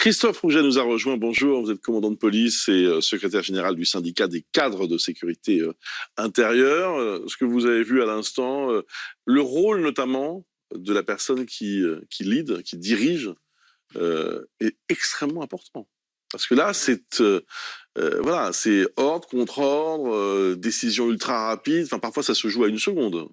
Christophe Rouget nous a rejoint. Bonjour, vous êtes commandant de police et secrétaire général du syndicat des cadres de sécurité intérieure. Ce que vous avez vu à l'instant, le rôle notamment de la personne qui lead, qui dirige, est extrêmement important. Parce que là, c'est voilà, c'est ordre contre ordre, décision ultra rapide. Enfin, parfois, ça se joue à une seconde.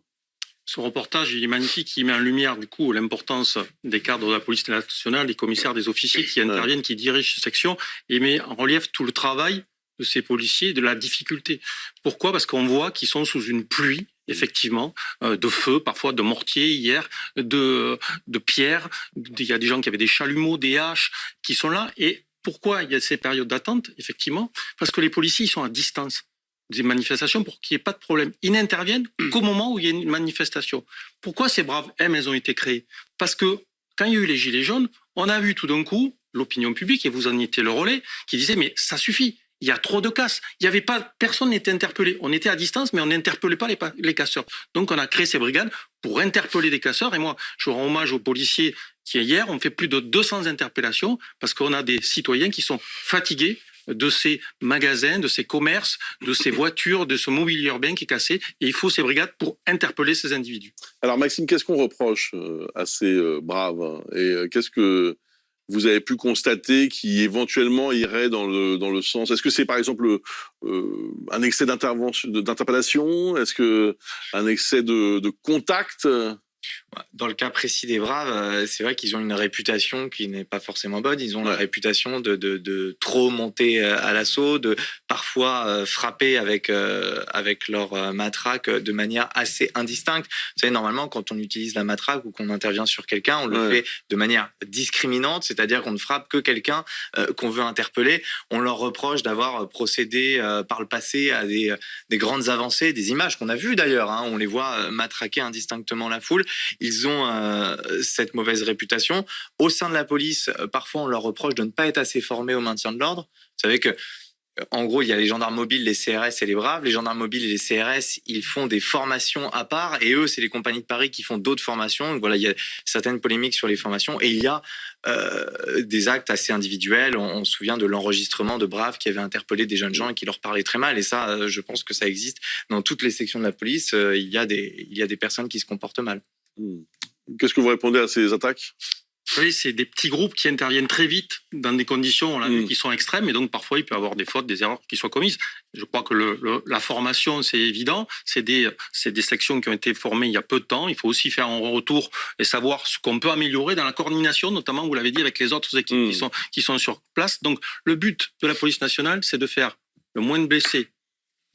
Ce reportage, il est magnifique, il met en lumière du coup l'importance des cadres de la police nationale, des commissaires, des officiers qui interviennent, qui dirigent ces sections, et met en relief tout le travail de ces policiers, de la difficulté. Pourquoi ? Parce qu'on voit qu'ils sont sous une pluie, effectivement, de feu, parfois de mortier hier, de pierres. Il y a des gens qui avaient des chalumeaux, des haches, qui sont là. Et pourquoi il y a ces périodes d'attente ? Effectivement, parce que les policiers, ils sont à distance des manifestations pour qu'il n'y ait pas de problème. Ils n'interviennent qu'au moment où il y a une manifestation. Pourquoi ces braves M, elles ont été créées ? Parce que quand il y a eu les Gilets jaunes, on a vu tout d'un coup l'opinion publique, et vous en étiez le relais, qui disait mais ça suffit, il y a trop de casse. Il y avait pas, personne n'était interpellé. On était à distance, mais on n'interpellait pas les casseurs. Donc on a créé ces brigades pour interpeller des casseurs. Et moi, je rends hommage aux policiers qui, hier, ont fait plus de 200 interpellations parce qu'on a des citoyens qui sont fatigués de ces magasins, de ces commerces, de ces voitures, de ce mobilier urbain qui est cassé. Et il faut ces brigades pour interpeller ces individus. Alors Maxime, qu'est-ce qu'on reproche à ces braves et qu'est-ce que vous avez pu constater qui éventuellement irait dans le sens... Est-ce que c'est par exemple un excès d'interpellation ? Est-ce que un excès de contact ? Dans le cas précis des Braves, c'est vrai qu'ils ont une réputation qui n'est pas forcément bonne. Ils ont la réputation de trop monter à l'assaut, de parfois frapper avec leur matraque de manière assez indistincte. Vous savez, normalement, quand on utilise la matraque ou qu'on intervient sur quelqu'un, on le fait de manière discriminante, c'est-à-dire qu'on ne frappe que quelqu'un qu'on veut interpeller. On leur reproche d'avoir procédé par le passé à des grandes avancées, des images qu'on a vues d'ailleurs. On les voit matraquer indistinctement la foule. Ils ont cette mauvaise réputation. Au sein de la police, parfois on leur reproche de ne pas être assez formés au maintien de l'ordre. Vous savez que, en gros, il y a les gendarmes mobiles, les CRS et les Braves. Les gendarmes mobiles et les CRS, ils font des formations à part. Et eux, c'est les compagnies de Paris qui font d'autres formations. Donc voilà, il y a certaines polémiques sur les formations. Et il y a des actes assez individuels. On se souvient de l'enregistrement de Braves qui avaient interpellé des jeunes gens et qui leur parlaient très mal. Et ça, je pense que ça existe dans toutes les sections de la police. Il y a des personnes qui se comportent mal. Qu'est-ce que vous répondez à ces attaques ? Oui, c'est des petits groupes qui interviennent très vite dans des conditions, on l'a vu, qui sont extrêmes, et donc parfois il peut y avoir des fautes, des erreurs qui soient commises. Je crois que la formation, c'est évident, c'est des sections qui ont été formées il y a peu de temps. Il faut aussi faire un retour et savoir ce qu'on peut améliorer dans la coordination, notamment, vous l'avez dit, avec les autres équipes qui sont sur place. Donc le but de la police nationale, c'est de faire le moins de blessés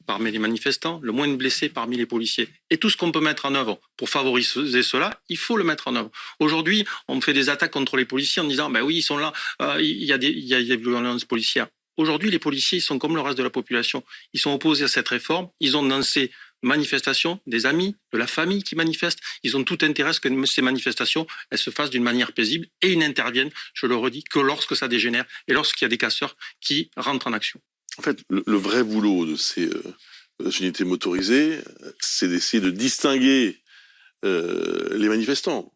parmi les manifestants, le moins de blessés parmi les policiers. Et tout ce qu'on peut mettre en œuvre pour favoriser cela, il faut le mettre en œuvre. Aujourd'hui, on fait des attaques contre les policiers en disant ben oui, ils sont là, il y a des violences policières. Aujourd'hui, les policiers, ils sont comme le reste de la population. Ils sont opposés à cette réforme. Ils ont dans ces manifestations des amis, de la famille qui manifestent. Ils ont tout intérêt à ce que ces manifestations elles se fassent d'une manière paisible et ils n'interviennent, je le redis, que lorsque ça dégénère et lorsqu'il y a des casseurs qui rentrent en action. En fait, le vrai boulot de ces unités motorisées, c'est d'essayer de distinguer les manifestants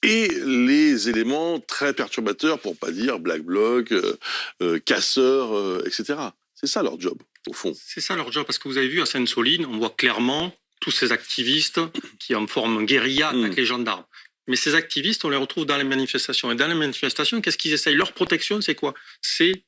et les éléments très perturbateurs, pour pas dire black bloc, casseurs, etc. C'est ça leur job, au fond. C'est ça leur job, parce que vous avez vu à Sainte-Soline, on voit clairement tous ces activistes qui en forment guérilla avec les gendarmes. Mais ces activistes, on les retrouve dans les manifestations. Et dans les manifestations, qu'est-ce qu'ils essayent ? Leur protection, c'est quoi ? C'est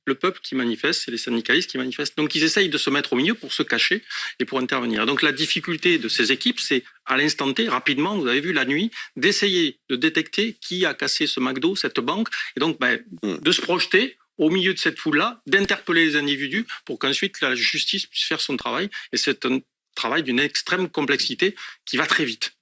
le peuple qui manifeste, c'est les syndicalistes qui manifestent. Donc ils essayent de se mettre au milieu pour se cacher et pour intervenir. Donc la difficulté de ces équipes, c'est à l'instant T, rapidement, vous avez vu la nuit, d'essayer de détecter qui a cassé ce McDo, cette banque, et donc de se projeter au milieu de cette foule-là, d'interpeller les individus pour qu'ensuite la justice puisse faire son travail. Et c'est un travail d'une extrême complexité qui va très vite.